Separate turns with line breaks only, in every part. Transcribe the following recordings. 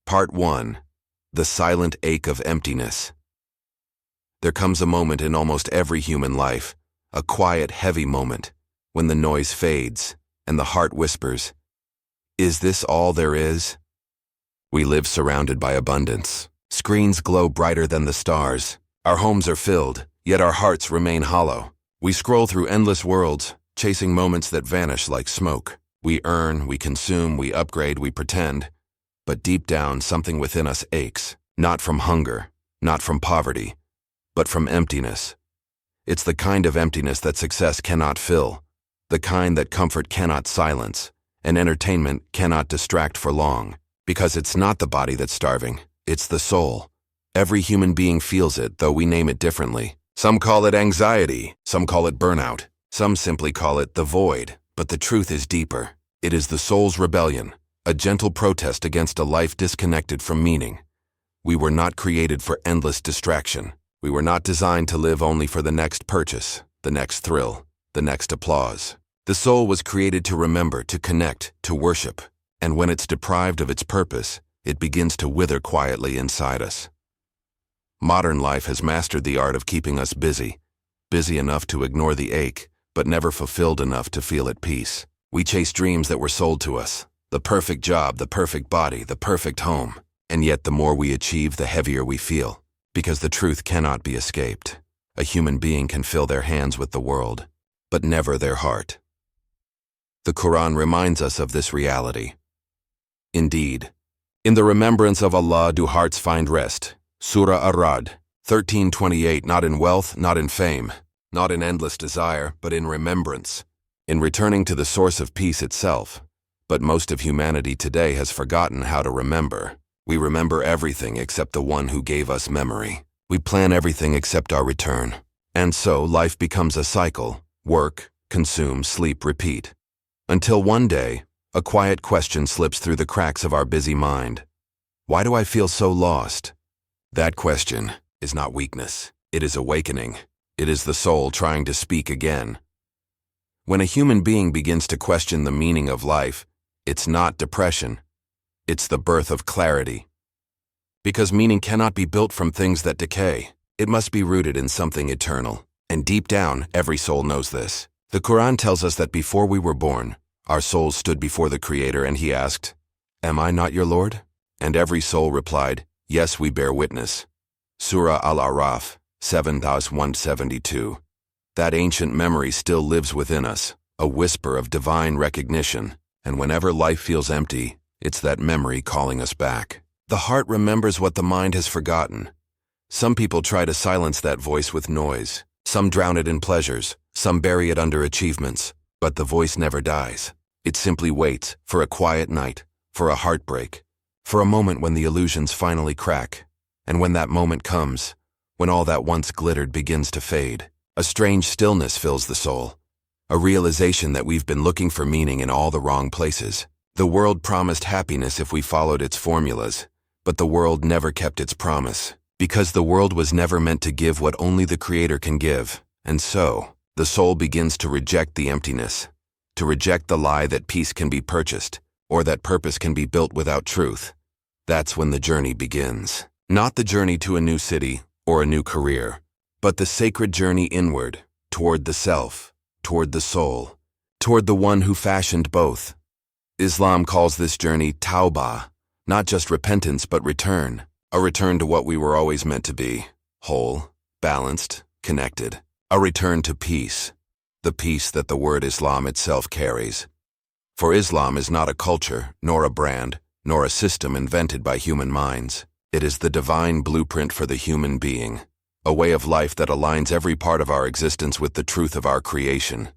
Part 1. The Silent Ache of Emptiness. There comes a moment in almost every human life, a quiet, heavy moment, when the noise fades and the heart whispers, "Is this all there is?" We live surrounded by abundance. Screens glow brighter than the stars. Our homes are filled, yet our hearts remain hollow. We scroll through endless worlds, chasing moments that vanish like smoke. We earn, we consume, we upgrade, we pretend. But deep down, something within us aches, not from hunger, not from poverty, but from emptiness. It's the kind of emptiness that success cannot fill, the kind that comfort cannot silence, and entertainment cannot distract for long. Because it's not the body that's starving, it's the soul. Every human being feels it, though we name it differently. Some call it anxiety, some call it burnout, some simply call it the void. But the truth is deeper. It is the soul's rebellion, a gentle protest against a life disconnected from meaning. We were not created for endless distraction. We were not designed to live only for the next purchase, the next thrill, the next applause. The soul was created to remember, to connect, to worship. And when it's deprived of its purpose, it begins to wither quietly inside us. Modern life has mastered the art of keeping us busy, busy enough to ignore the ache, but never fulfilled enough to feel at peace. We chase dreams that were sold to us, the perfect job, the perfect body, the perfect home. And yet the more we achieve, the heavier we feel, because the truth cannot be escaped. A human being can fill their hands with the world, but never their heart. The Quran reminds us of this reality. Indeed, in the remembrance of Allah do hearts find rest. Surah Ar-Ra'd, 13:28. Not in wealth, not in fame, not in endless desire, but in remembrance, in returning to the source of peace itself. But most of humanity today has forgotten how to remember. We remember everything except the one who gave us memory. We plan everything except our return. And so life becomes a cycle: work, consume, sleep, repeat. Until one day, a quiet question slips through the cracks of our busy mind. Why do I feel so lost? That question is not weakness. It is awakening. It is the soul trying to speak again. When a human being begins to question the meaning of life, it's not depression. It's the birth of clarity. Because meaning cannot be built from things that decay. It must be rooted in something eternal. And deep down, every soul knows this. The Quran tells us that before we were born, our souls stood before the Creator and He asked, "Am I not your Lord?" And every soul replied, "Yes, we bear witness." Surah Al-A'raf, 7,172. That ancient memory still lives within us, a whisper of divine recognition. And whenever life feels empty, it's that memory calling us back. The heart remembers what the mind has forgotten. Some people try to silence that voice with noise. Some drown it in pleasures. Some bury it under achievements. But the voice never dies. It simply waits for a quiet night, for a heartbreak, for a moment when the illusions finally crack. And when that moment comes, when all that once glittered begins to fade, a strange stillness fills the soul. A realization that we've been looking for meaning in all the wrong places. The world promised happiness if we followed its formulas, but the world never kept its promise. Because the world was never meant to give what only the Creator can give. And so, the soul begins to reject the emptiness, to reject the lie that peace can be purchased, or that purpose can be built without truth. That's when the journey begins. Not the journey to a new city or a new career, but the sacred journey inward, toward the self, toward the soul, toward the one who fashioned both. Islam calls this journey tawbah, not just repentance but return, a return to what we were always meant to be, whole, balanced, connected, a return to peace, the peace that the word Islam itself carries. For Islam is not a culture, nor a brand, nor a system invented by human minds. It is the divine blueprint for the human being, a way of life that aligns every part of our existence with the truth of our creation.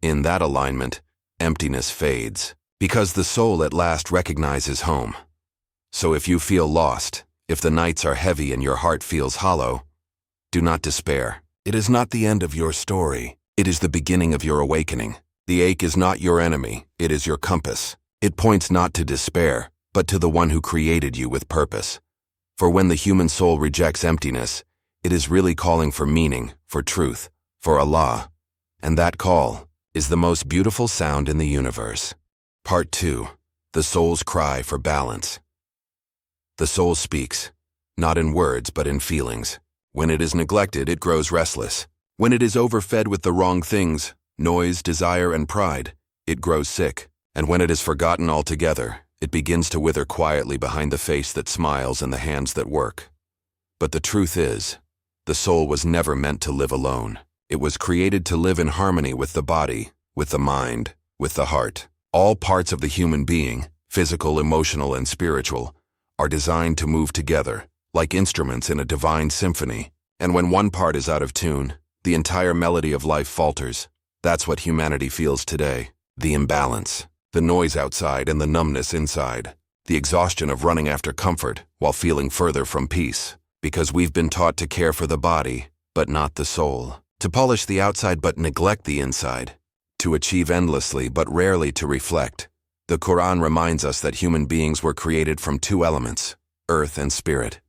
In that alignment, emptiness fades, because the soul at last recognizes home. So if you feel lost, if the nights are heavy and your heart feels hollow, do not despair. It is not the end of your story. It is the beginning of your awakening. The ache is not your enemy. It is your compass. It points not to despair, but to the one who created you with purpose. For when the human soul rejects emptiness, it is really calling for meaning, for truth, for Allah. And that call is the most beautiful sound in the universe. Part 2. The Soul's Cry for Balance. The soul speaks, not in words but in feelings. When it is neglected, it grows restless. When it is overfed with the wrong things, noise, desire, and pride, it grows sick. And when it is forgotten altogether, it begins to wither quietly behind the face that smiles and the hands that work. But the truth is, the soul was never meant to live alone. It was created to live in harmony with the body, with the mind, with the heart. All parts of the human being, physical, emotional, and spiritual, are designed to move together, like instruments in a divine symphony. And when one part is out of tune, the entire melody of life falters. That's what humanity feels today. The imbalance, the noise outside and the numbness inside, the exhaustion of running after comfort while feeling further from peace. Because we've been taught to care for the body, but not the soul. To polish the outside but neglect the inside. To achieve endlessly but rarely to reflect. The Quran reminds us that human beings were created from two elements, earth and spirit.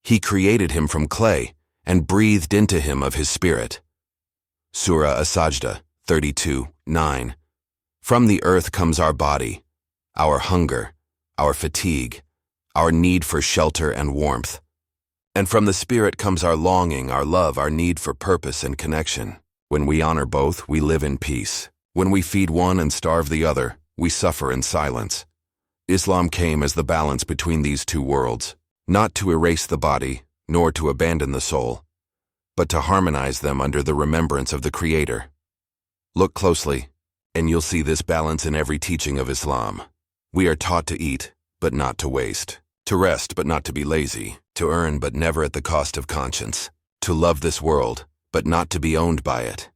He created him from clay and breathed into him of his spirit. Surah As-Sajdah 32:9. From the earth comes our body, our hunger, our fatigue, our need for shelter and warmth. And from the spirit comes our longing, our love, our need for purpose and connection. When we honor both, we live in peace. When we feed one and starve the other, we suffer in silence. Islam came as the balance between these two worlds, not to erase the body, nor to abandon the soul, but to harmonize them under the remembrance of the Creator. Look closely, and you'll see this balance in every teaching of Islam. We are taught to eat, but not to waste, to rest, but not to be lazy, to earn, but never at the cost of conscience, to love this world, but not to be owned by it.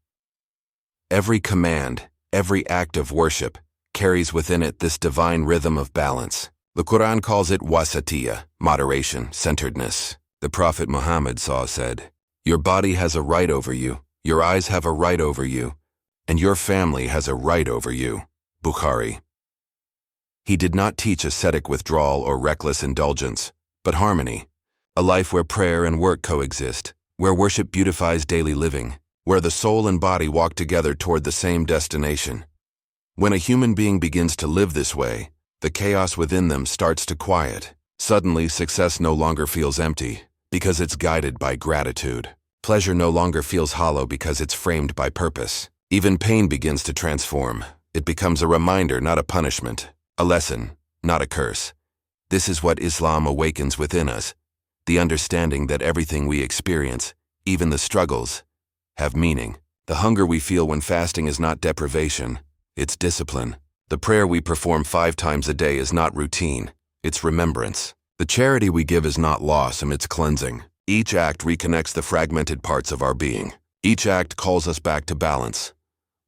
Every command, every act of worship, carries within it this divine rhythm of balance. The Quran calls it wasatiyah, moderation, centeredness. The Prophet Muhammad said, "Your body has a right over you, your eyes have a right over you, and your family has a right over you." Bukhari. He did not teach ascetic withdrawal or reckless indulgence, but harmony. A life where prayer and work coexist, where worship beautifies daily living, where the soul and body walk together toward the same destination. When a human being begins to live this way, the chaos within them starts to quiet. Suddenly, success no longer feels empty, because it's guided by gratitude. Pleasure no longer feels hollow because it's framed by purpose. Even pain begins to transform. It becomes a reminder, not a punishment, a lesson, not a curse. This is what Islam awakens within us, the understanding that everything we experience, even the struggles, have meaning. The hunger we feel when fasting is not deprivation, it's discipline. The prayer we perform 5 times a day is not routine, it's remembrance. The charity we give is not loss, it's cleansing. Each act reconnects the fragmented parts of our being. Each act calls us back to balance.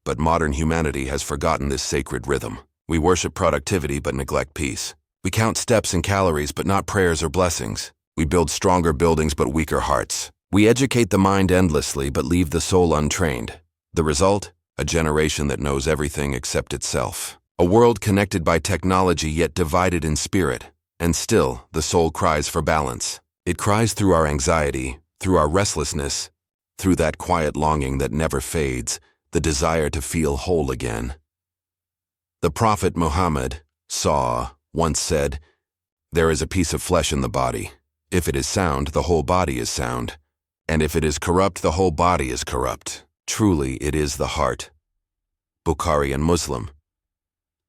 But modern humanity has forgotten this sacred rhythm. We worship productivity but neglect peace. We count steps and calories but not prayers or blessings. We build stronger buildings but weaker hearts. We educate the mind endlessly but leave the soul untrained. The result? A generation that knows everything except itself. A world connected by technology yet divided in spirit. And still, the soul cries for balance. It cries through our anxiety, through our restlessness, through that quiet longing that never fades, the desire to feel whole again. The Prophet Muhammad once said, "There is a piece of flesh in the body. If it is sound, the whole body is sound. And if it is corrupt, the whole body is corrupt. Truly, it is the heart." Bukhari and Muslim.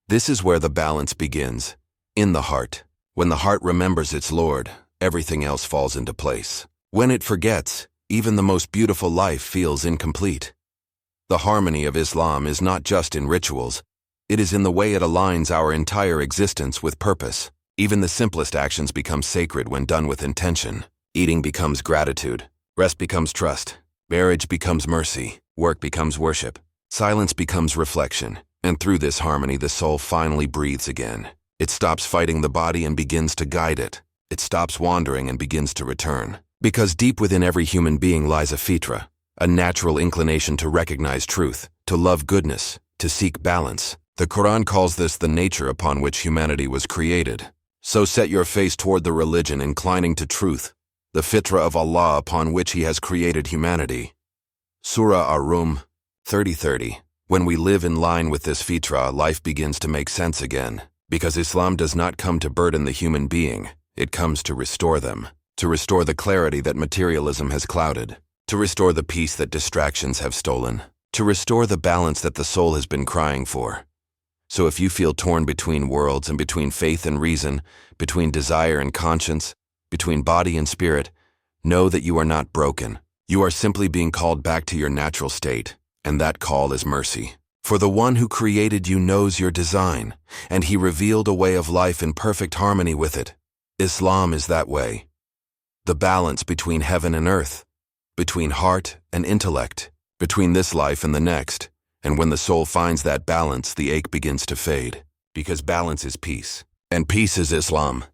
This is where the balance begins, in the heart. When the heart remembers its Lord, everything else falls into place. When it forgets, even the most beautiful life feels incomplete. The harmony of Islam is not just in rituals, it is in the way it aligns our entire existence with purpose. Even the simplest actions become sacred when done with intention. Eating becomes gratitude, rest becomes trust, marriage becomes mercy, work becomes worship, silence becomes reflection, and through this harmony the soul finally breathes again. It stops fighting the body and begins to guide it. It stops wandering and begins to return. Because deep within every human being lies a fitra, a natural inclination to recognize truth, to love goodness, to seek balance. The Quran calls this the nature upon which humanity was created. So set your face toward the religion inclining to truth, the fitra of Allah upon which He has created humanity. Surah Ar-Rum 30:30. When we live in line with this fitra, life begins to make sense again. Because Islam does not come to burden the human being, It comes to restore them, to restore the clarity that materialism has clouded, to restore the peace that distractions have stolen, to restore the balance that the soul has been crying for. So if you feel torn between worlds and between faith and reason, between desire and conscience, between body and spirit, know that you are not broken. You are simply being called back to your natural state, and that call is mercy. For the one who created you knows your design, and he revealed a way of life in perfect harmony with it. Islam is that way. The balance between heaven and earth, between heart and intellect, between this life and the next. And when the soul finds that balance, the ache begins to fade, because balance is peace, and peace is Islam.